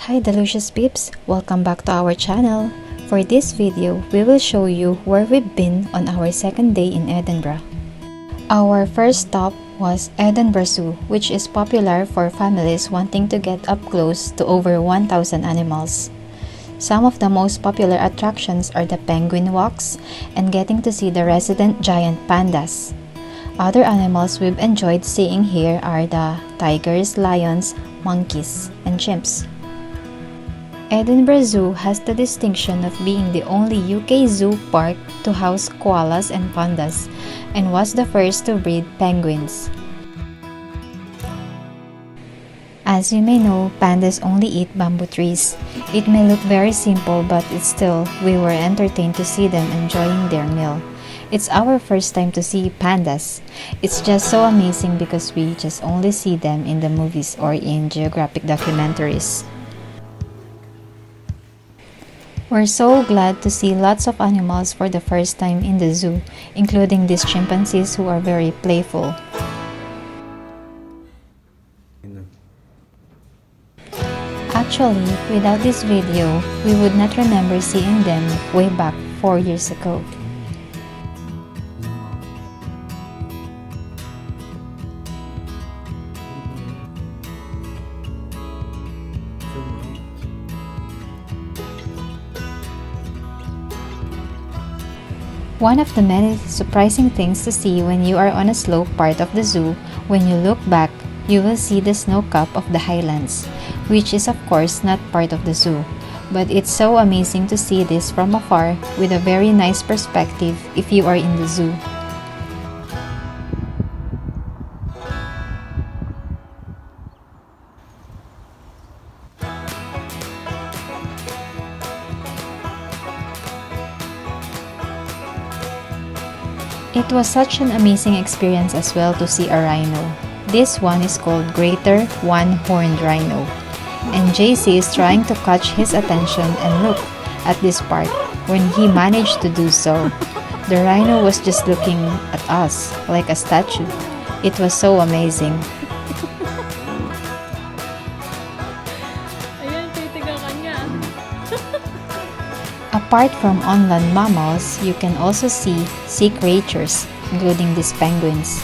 Hi delicious peeps! Welcome back to our channel. For this video, we will show you where we've been on our second day in Edinburgh. Our first stop was Edinburgh Zoo, which is popular for families wanting to get up close to over 1,000 animals. Some of the most popular attractions are the penguin walks and getting to see the resident giant pandas. Other animals we've enjoyed seeing here are the tigers, lions, monkeys, and chimps. Edinburgh Zoo has the distinction of being the only UK zoo park to house koalas and pandas, and was the first to breed penguins. As you may know, pandas only eat bamboo trees. It may look very simple, but we were entertained to see them enjoying their meal. It's our first time to see pandas. It's just so amazing because we just only see them in the movies or in geographic documentaries. We're so glad to see lots of animals for the first time in the zoo, including these chimpanzees who are very playful. Actually, without this video, we would not remember seeing them way back 4 years ago. One of the many surprising things to see when you are on a slope part of the zoo, when you look back, you will see the snow cap of the highlands, which is of course not part of the zoo. But it's so amazing to see this from afar with a very nice perspective if you are in the zoo. It was such an amazing experience as well to see a rhino. This one is called Greater One-Horned Rhino. And JAZE is trying to catch his attention and look at this part. When he managed to do so, the rhino was just looking at us like a statue. It was so amazing. Apart from on land mammals, you can also see sea creatures, including these penguins.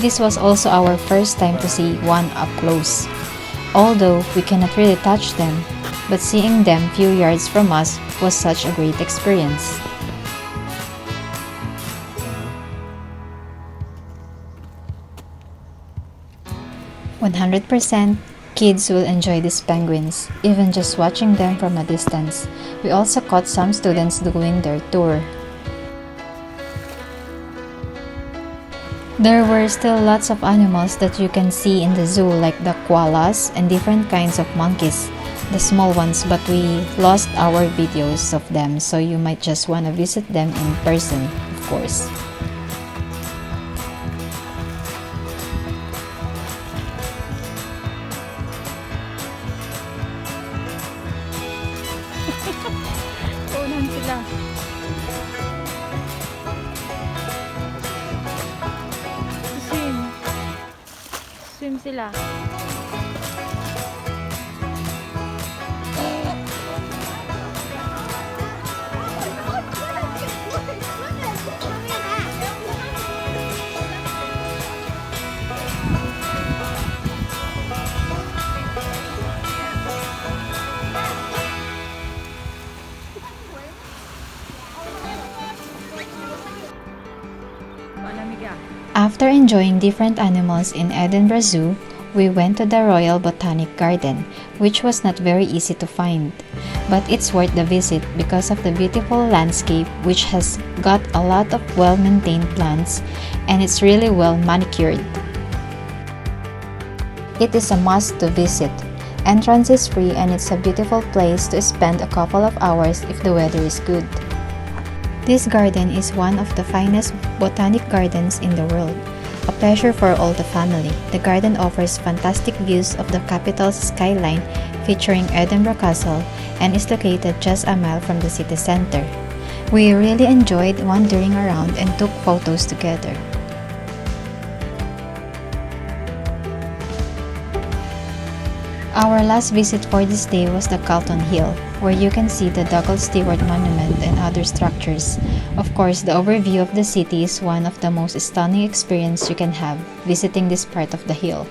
This was also our first time to see one up close. Although we cannot really touch them, but seeing them few yards from us was such a great experience. "100% kids will enjoy these penguins, even just watching them from a distance." We also caught some students doing their tour. There were still lots of animals that you can see in the zoo, like the koalas and different kinds of monkeys, the small ones, but we lost our videos of them, so you might just want to visit them in person, of course. Unan sila. Swim sila. After enjoying different animals in Edinburgh Zoo, we went to the Royal Botanic Garden, which was not very easy to find. But it's worth the visit because of the beautiful landscape, which has got a lot of well-maintained plants, and it's really well manicured. It is a must to visit. Entrance is free and it's a beautiful place to spend a couple of hours if the weather is good. This garden is one of the finest botanic gardens in the world, a pleasure for all the family. The garden offers fantastic views of the capital's skyline featuring Edinburgh Castle and is located just a mile from the city center. We really enjoyed wandering around and took photos together. Our last visit for this day was the Calton Hill, where you can see the Douglas Stewart Monument and other structures. Of course, the overview of the city is one of the most stunning experiences you can have visiting this part of the hill.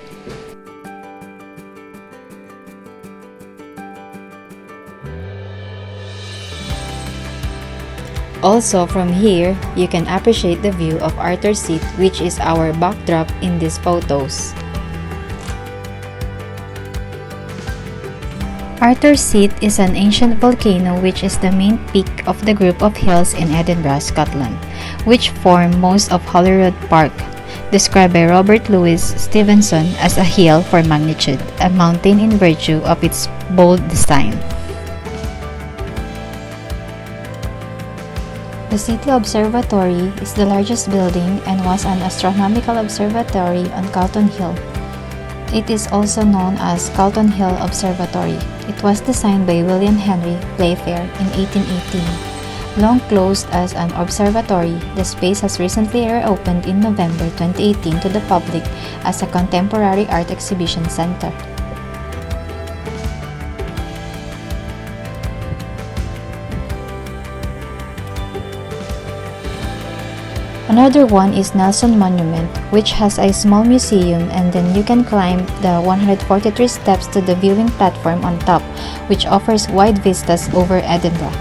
Also, from here, you can appreciate the view of Arthur's Seat, which is our backdrop in these photos. Arthur's Seat is an ancient volcano which is the main peak of the group of hills in Edinburgh, Scotland, which form most of Holyrood Park, described by Robert Louis Stevenson as a hill for magnitude, a mountain in virtue of its bold design. The City Observatory is the largest building and was an astronomical observatory on Calton Hill. It is also known as Calton Hill Observatory. It was designed by William Henry Playfair in 1818. Long closed as an observatory, the space has recently reopened in November 2018 to the public as a contemporary art exhibition center. Another one is Nelson Monument, which has a small museum, and then you can climb the 143 steps to the viewing platform on top, which offers wide vistas over Edinburgh.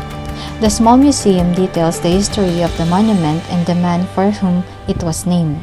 The small museum details the history of the monument and the man for whom it was named.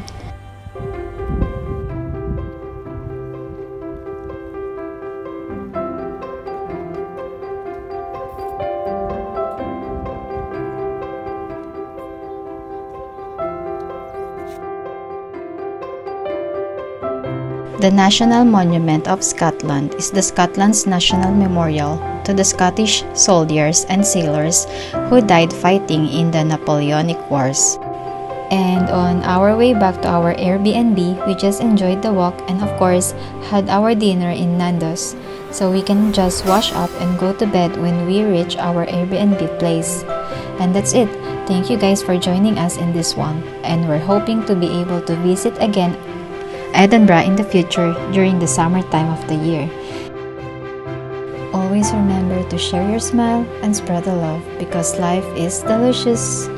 The National Monument of Scotland is the Scotland's national memorial to the Scottish soldiers and sailors who died fighting in the Napoleonic Wars. And on our way back to our Airbnb, we just enjoyed the walk and of course had our dinner in Nando's, so we can just wash up and go to bed when we reach our Airbnb place. And that's it. Thank you guys for joining us in this one, and we're hoping to be able to visit again Edinburgh in the future during the summer time of the year. Always remember to share your smile and spread the love because life is delicious.